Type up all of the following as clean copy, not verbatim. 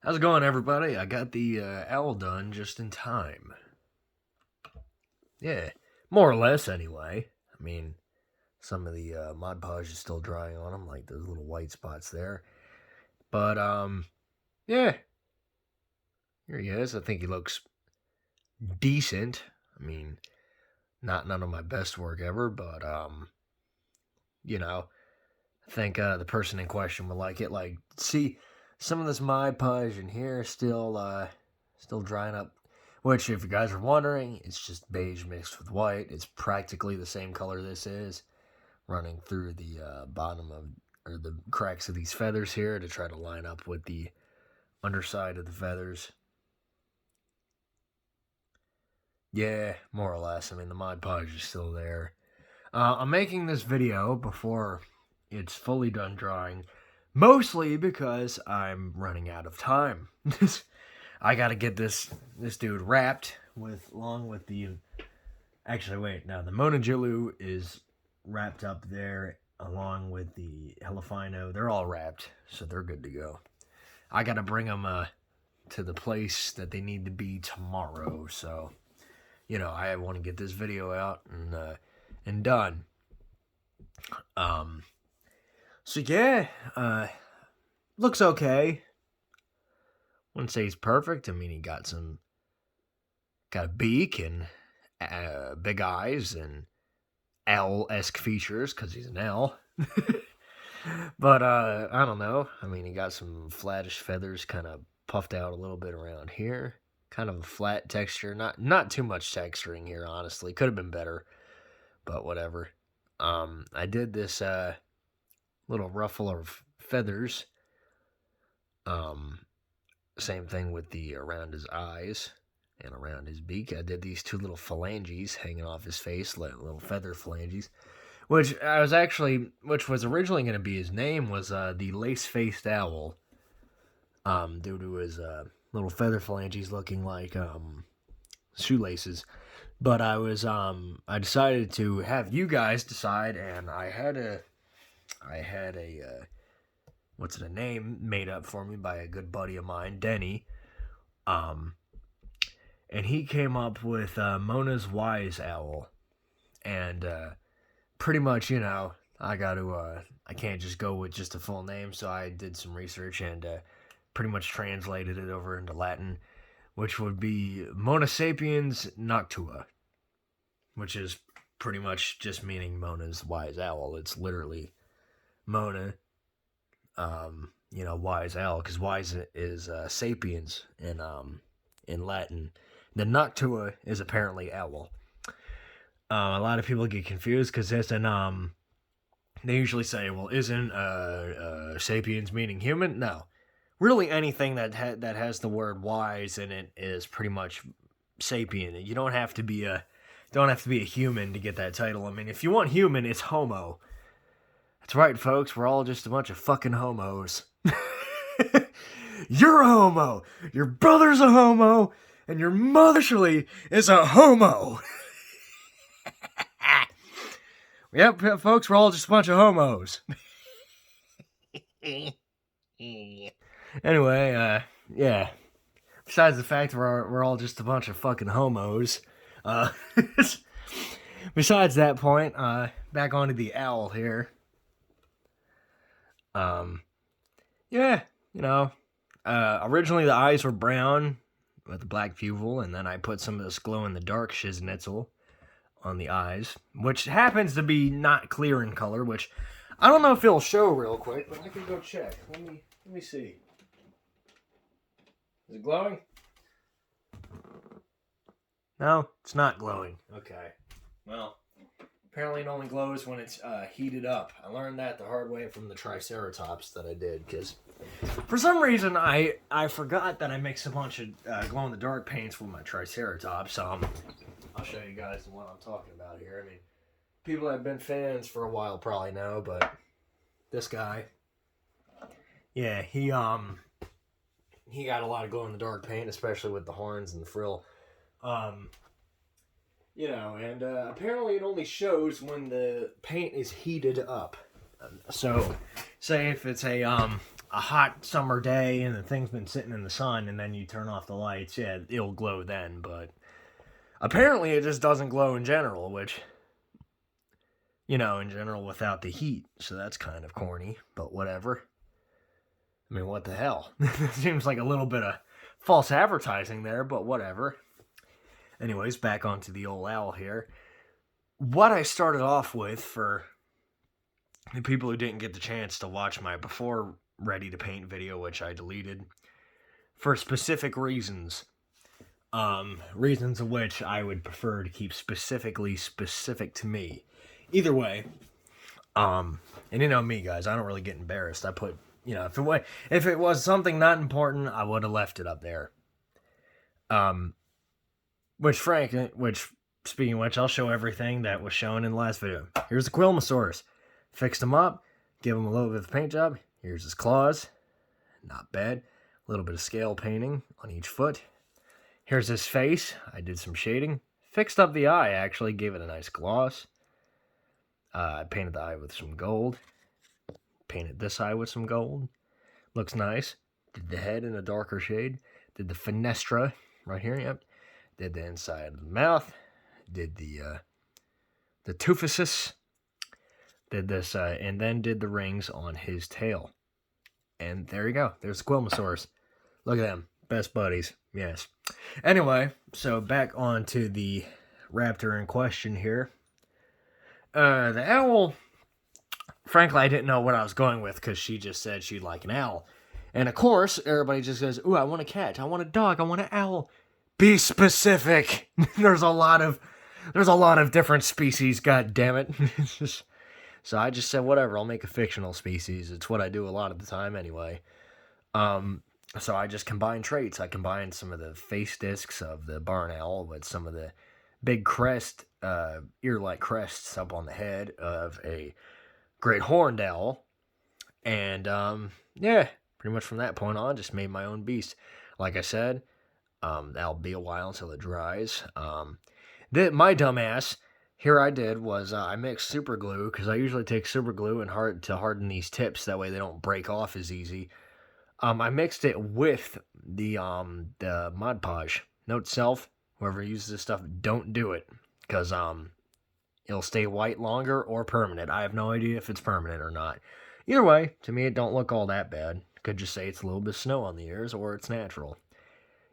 How's it going, everybody? I got the owl done just in time. Yeah, more or less, anyway. I mean, some of the Mod Podge is still drying on them, like those little white spots there. But, yeah. Here he is. I think he looks decent. I mean, not none of my best work ever, but, you know, I think the person in question would like it. Like, see, some of this Mod Podge in here is still drying up. Which, if you guys are wondering, it's just beige mixed with white. It's practically the same color this is, running through the bottom of, or the cracks of these feathers here to try to line up with the underside of the feathers. Yeah, more or less. I mean, the Mod Podge is still there. I'm making this video before it's fully done drying, mostly because I'm running out of time. I gotta get this dude wrapped along with the. Actually, wait. Now the Monajulu is wrapped up there along with the Helifino. They're all wrapped, so they're good to go. I gotta bring them to the place that they need to be tomorrow. So, I want to get this video out and done. So yeah, looks okay. Wouldn't say he's perfect. I mean, he got a beak and big eyes and owl-esque features because he's an owl. But I don't know. I mean, he got some flattish feathers, kind of puffed out a little bit around here. Kind of a flat texture, not too much texturing here. Honestly, could have been better, but whatever. I did this little ruffle of feathers. Same thing with the around his eyes and around his beak. I did these two little phalanges hanging off his face, little feather phalanges, which was originally going to be his name, was the lace-faced owl, due to his little feather phalanges looking like shoelaces. But I decided to have you guys decide, and I had a name made up for me by a good buddy of mine, Denny. And he came up with Mona's Wise Owl. And pretty much, I can't just go with just a full name, so I did some research and pretty much translated it over into Latin, which would be MonaSapiens Noctua, which is pretty much just meaning Mona's Wise Owl. It's literally Mona, wise owl, because wise is sapiens in Latin. The Noctua is apparently owl. A lot of people get confused because it's they usually say, well, isn't sapiens meaning human? No, really anything that has the word wise in it is pretty much sapien. You don't have to be a human to get that title. I mean, if you want human, it's homo. That's right, folks. We're all just a bunch of fucking homos. You're a homo. Your brother's a homo. And your mother actually is a homo. Yep, folks. We're all just a bunch of homos. Anyway, yeah. Besides the fact we're all just a bunch of fucking homos. Besides that point, back onto the owl here. Originally the eyes were brown with a black pupil, and then I put some of this glow-in-the-dark shiznitzel on the eyes, which happens to be not clear in color, which I don't know if it'll show real quick, but I can go check. Let me see. Is it glowing? No, it's not glowing. Okay. Well, apparently it only glows when it's heated up. I learned that the hard way from the Triceratops that I did, because for some reason I forgot that I mixed a bunch of glow-in-the-dark paints with my Triceratops. I'll show you guys the one I'm talking about here. I mean, people that have been fans for a while probably know, but this guy, yeah, he got a lot of glow-in-the-dark paint, especially with the horns and the frill. Apparently it only shows when the paint is heated up. So, say if it's a a hot summer day and the thing's been sitting in the sun and then you turn off the lights, yeah, it'll glow then, but apparently it just doesn't glow in general, which, in general without the heat, so that's kind of corny, but whatever. I mean, what the hell? Seems like a little bit of false advertising there, but whatever. Anyways, back onto the old owl here. What I started off with, for the people who didn't get the chance to watch my before ready to paint video, which I deleted for specific reasons, reasons of which I would prefer to keep specifically specific to me. Either way, and me, guys, I don't really get embarrassed. I put, if it was something not important, I would have left it up there. Which speaking of which, I'll show everything that was shown in the last video. Here's the Quilmosaurus. Fixed him up, give him a little bit of paint job. Here's his claws. Not bad. A little bit of scale painting on each foot. Here's his face. I did some shading. Fixed up the eye, actually. Gave it a nice gloss. I painted the eye with some gold. Painted this eye with some gold. Looks nice. Did the head in a darker shade. Did the fenestra right here, yep. Did the inside of the mouth. Did the toofuses. Did this, and then did the rings on his tail. And there you go. There's the Quilmosaurus. Look at them. Best buddies. Yes. Anyway, so back on to the raptor in question here. The owl, frankly, I didn't know what I was going with because she just said she'd like an owl. And of course, everybody just goes, ooh, I want a cat. I want a dog. I want an owl. Be specific. There's a lot of different species, god damn it. So I just said, whatever, I'll make a fictional species. It's what I do a lot of the time anyway. So I just combine traits. I combined some of the face discs of the barn owl with some of the big crest, ear-like crests up on the head of a great horned owl. And, yeah, pretty much from that point on, just made my own beast. Like I said, that'll be a while until it dries. My dumbass, here I did was I mixed super glue, because I usually take super glue and to harden these tips, that way they don't break off as easy. I mixed it with the Mod Podge. Note self, whoever uses this stuff, don't do it, because it'll stay white longer or permanent. I have no idea if it's permanent or not. Either way, to me it don't look all that bad. Could just say it's a little bit of snow on the ears, or it's natural.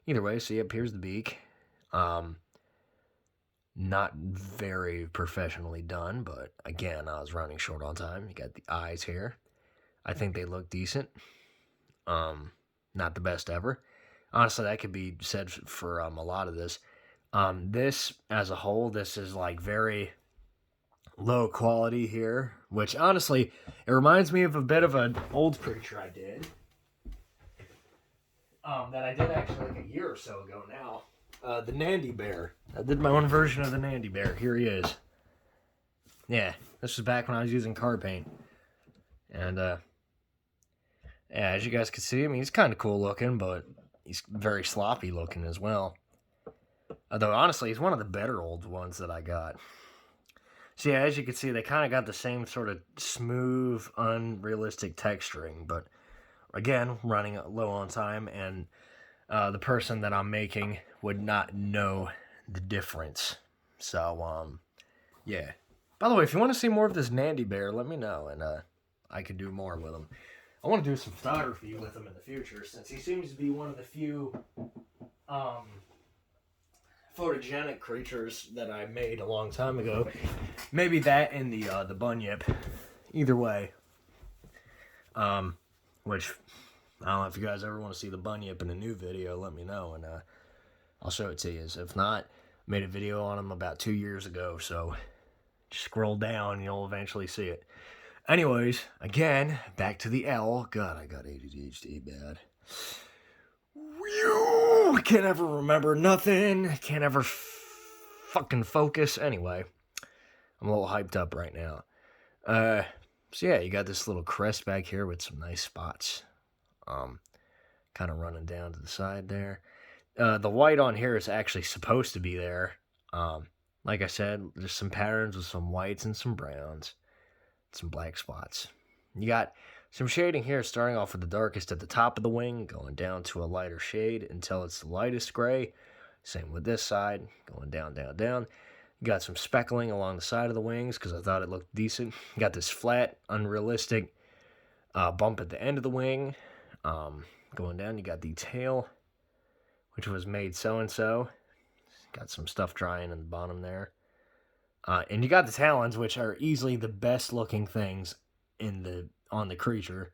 Either way, see up here's the beak. Not very professionally done, but again, I was running short on time. You got the eyes here. I think they look decent. Not the best ever. Honestly, that could be said for a lot of this. This, as a whole, this is like very low quality here, which honestly, it reminds me of a bit of an old creature I did. That I did actually like a year or so ago now. The Nandy Bear. I did my own version of the Nandy Bear. Here he is. Yeah, this was back when I was using card paint. And, yeah, as you guys can see, I mean, he's kind of cool looking, but he's very sloppy looking as well. Although, honestly, he's one of the better old ones that I got. So, yeah, as you can see, they kind of got the same sort of smooth, unrealistic texturing, but, again, running low on time, and the person that I'm making would not know the difference. So, yeah. By the way, if you want to see more of this Nandy Bear, let me know, and I could do more with him. I want to do some photography with him in the future, since he seems to be one of the few photogenic creatures that I made a long time ago. Maybe that and the bunyip. Either way. Which, I don't know if you guys ever want to see the bunyip in a new video, let me know, and I'll show it to you. If not, I made a video on him about 2 years ago, so just scroll down and you'll eventually see it. Anyways, again, back to the L. God, I got ADHD bad. Can't ever remember nothing. Can't ever fucking focus. Anyway, I'm a little hyped up right now. So yeah, you got this little crest back here with some nice spots. Kind of running down to the side there. The white on here is actually supposed to be there. Like I said, there's some patterns with some whites and some browns. Some black spots. You got Some shading here, starting off with the darkest at the top of the wing, going down to a lighter shade until it's the lightest gray. Same with this side, going down, down, down. Got some speckling along the side of the wings because I thought it looked decent. Got this flat, unrealistic bump at the end of the wing. Going down, you got the tail, which was made so-and-so. Got some stuff drying in the bottom there. And you got the talons, which are easily the best looking things on the creature.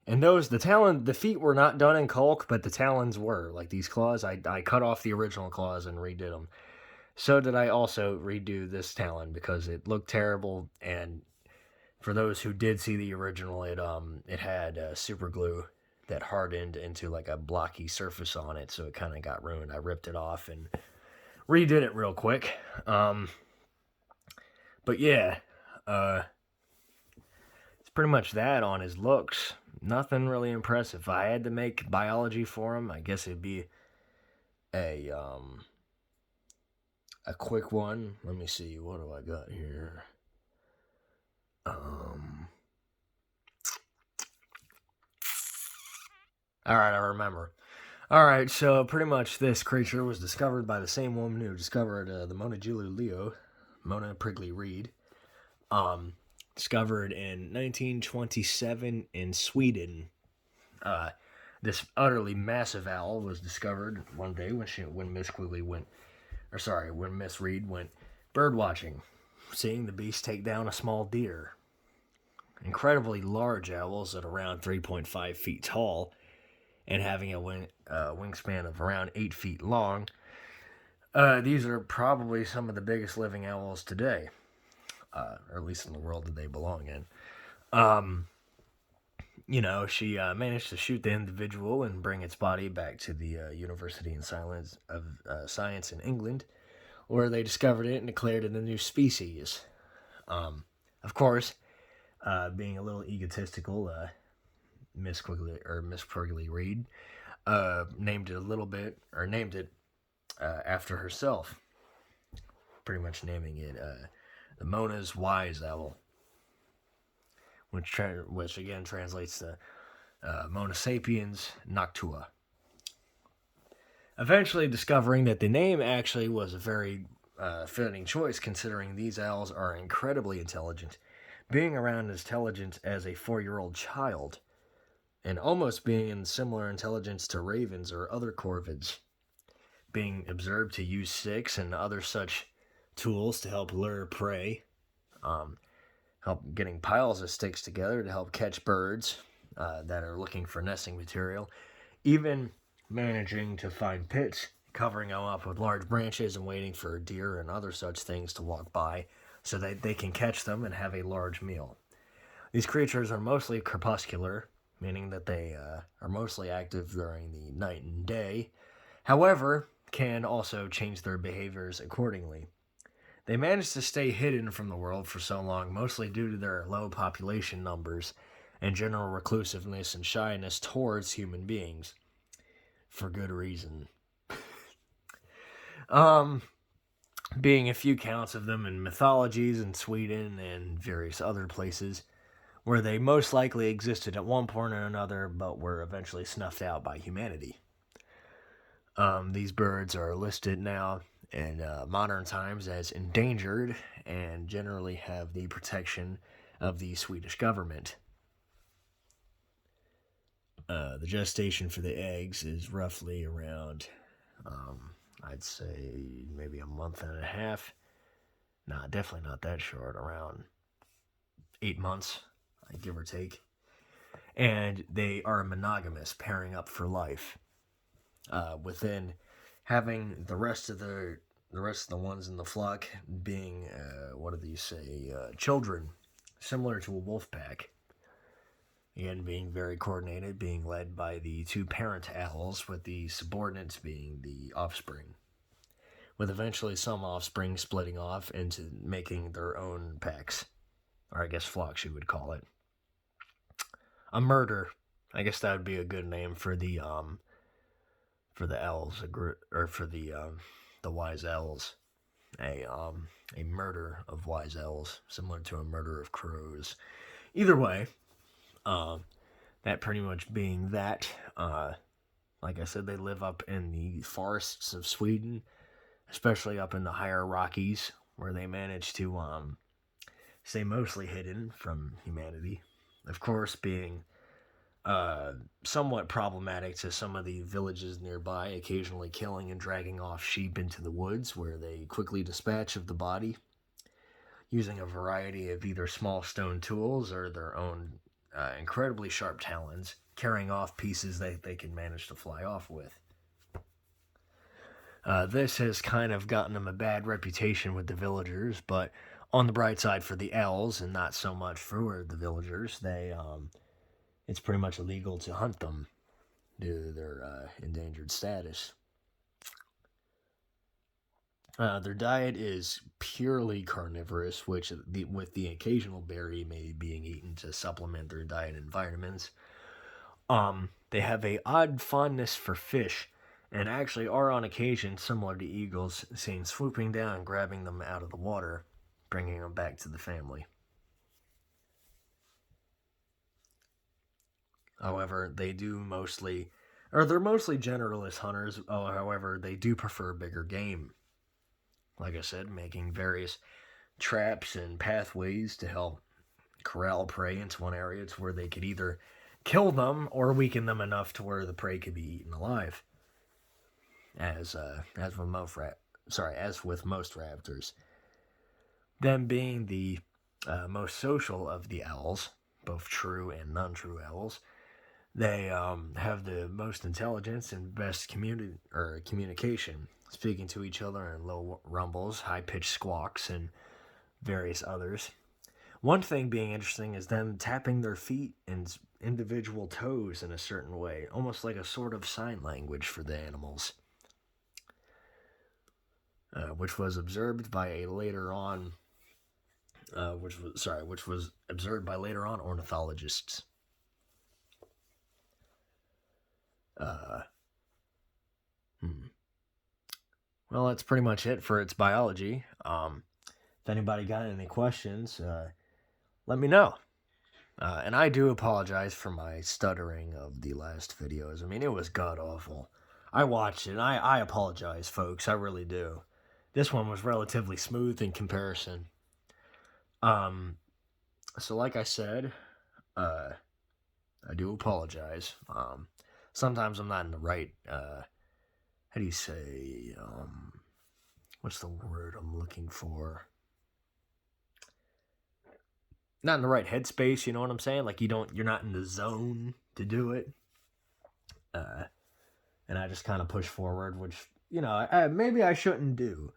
And the feet were not done in Culk, but the talons were. Like these claws, I cut off the original claws and redid them. So did I also redo this talon because it looked terrible. And for those who did see the original, it had super glue that hardened into like a blocky surface on it, so it kind of got ruined. I ripped it off and redid it real quick. But yeah, it's pretty much that on his looks. Nothing really impressive. If I had to make biology for him, I guess it'd be a quick one. Let me see, what do I got here? Alright, I remember. Alright, so pretty much this creature was discovered by the same woman who discovered the Mona Julio Leo, Mona Prickly Reed. Discovered in 1927 in Sweden. This utterly massive owl was discovered one day when Miss Reed went bird watching, seeing the beast take down a small deer. Incredibly large owls at around 3.5 feet tall and having a wingspan of around 8 feet long. These are probably some of the biggest living owls today, or at least in the world that they belong in. She managed to shoot the individual and bring its body back to the University of Science in England, where they discovered it and declared it a new species. Of course, being a little egotistical, Miss Prickly Reed named it after herself, pretty much naming it the Mona's Wise Owl, which again translates to MonaSapiens Noctua. Eventually discovering that the name actually was a very fitting choice, considering these owls are incredibly intelligent, being around as intelligent as a 4-year-old child, and almost being in similar intelligence to ravens or other corvids, being observed to use sticks and other such tools to help lure prey, help getting piles of sticks together to help catch birds that are looking for nesting material, even managing to find pits, covering them up with large branches and waiting for deer and other such things to walk by so that they can catch them and have a large meal. These creatures are mostly crepuscular, meaning that they are mostly active during the night and day, however, can also change their behaviors accordingly. They manage to stay hidden from the world for so long, mostly due to their low population numbers and general reclusiveness and shyness towards human beings, for good reason. Being a few counts of them in mythologies in Sweden and various other places, where they most likely existed at one point or another, but were eventually snuffed out by humanity. These birds are listed now in modern times as endangered and generally have the protection of the Swedish government. The gestation for the eggs is roughly around, I'd say maybe a month and a half. Nah, definitely not that short, around 8 months. Give or take, and they are monogamous, pairing up for life. Within having the rest of the ones in the flock being children, similar to a wolf pack. Again, being very coordinated, being led by the two parent owls, with the subordinates being the offspring, with eventually some offspring splitting off into making their own packs, or I guess flocks you would call it. A murder, I guess that would be a good name for the owls, or for the wise owls. A murder of wise owls, similar to a murder of crows. Either way, that pretty much being that, like I said, they live up in the forests of Sweden, especially up in the higher Rockies, where they manage to stay mostly hidden from humanity. Of course, being somewhat problematic to some of the villages nearby, occasionally killing and dragging off sheep into the woods, where they quickly dispatch of the body, using a variety of either small stone tools or their own incredibly sharp talons, carrying off pieces that they can manage to fly off with. This has kind of gotten them a bad reputation with the villagers, but on the bright side for the elves, and not so much for the villagers, it's pretty much illegal to hunt them due to their endangered status. Their diet is purely carnivorous, with the occasional berry maybe being eaten to supplement their diet and vitamins. They have a odd fondness for fish, and actually are on occasion similar to eagles, seen swooping down and grabbing them out of the water, bringing them back to the family. However, they're mostly generalist hunters. However, they do prefer bigger game. Like I said, making various traps and pathways to help corral prey into one area to where they could either kill them or weaken them enough to where the prey could be eaten alive. As with most raptors, them being the most social of the owls, both true and non-true owls, they have the most intelligence and best communication, speaking to each other in low rumbles, high-pitched squawks, and various others. One thing being interesting is them tapping their feet and individual toes in a certain way, almost like a sort of sign language for the animals, which was observed by later on ornithologists. Well, that's pretty much it for its biology. If anybody got any questions, let me know. And I do apologize for my stuttering of the last videos. I mean, it was god-awful. I watched it, and I apologize, folks. I really do. This one was relatively smooth in comparison. So like I said, I do apologize. Sometimes I'm not in the right, how do you say, what's the word I'm looking for? Not in the right headspace, you know what I'm saying? Like you're not in the zone to do it. And I just kind of push forward, which, maybe I shouldn't do.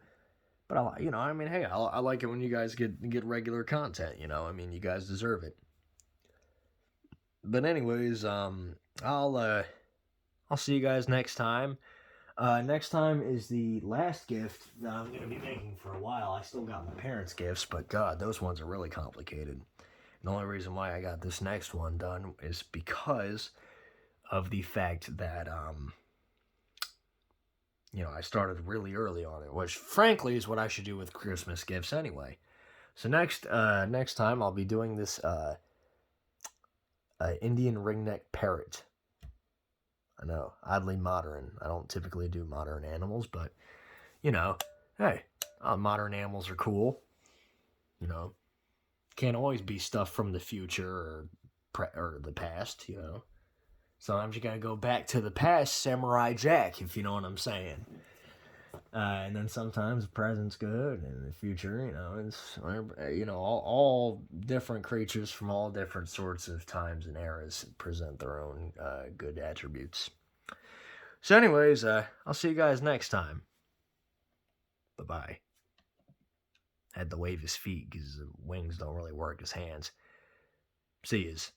But hey, I like it when you guys get regular content, I mean, you guys deserve it. But anyways, I'll see you guys next time. Next time is the last gift that I'm going to be making for a while. I still got my parents' gifts, but God, those ones are really complicated. The only reason why I got this next one done is because of the fact that, I started really early on it, which frankly is what I should do with Christmas gifts anyway. So next time I'll be doing this Indian ringneck parrot. I know, oddly modern. I don't typically do modern animals, but, hey, modern animals are cool. Can't always be stuff from the future or the past, Sometimes you gotta go back to the past, Samurai Jack, if you know what I'm saying. And then sometimes the present's good, and the future, it's, all different creatures from all different sorts of times and eras present their own good attributes. So anyways, I'll see you guys next time. Bye-bye. Had to wave his feet because the wings don't really work as hands. See yous.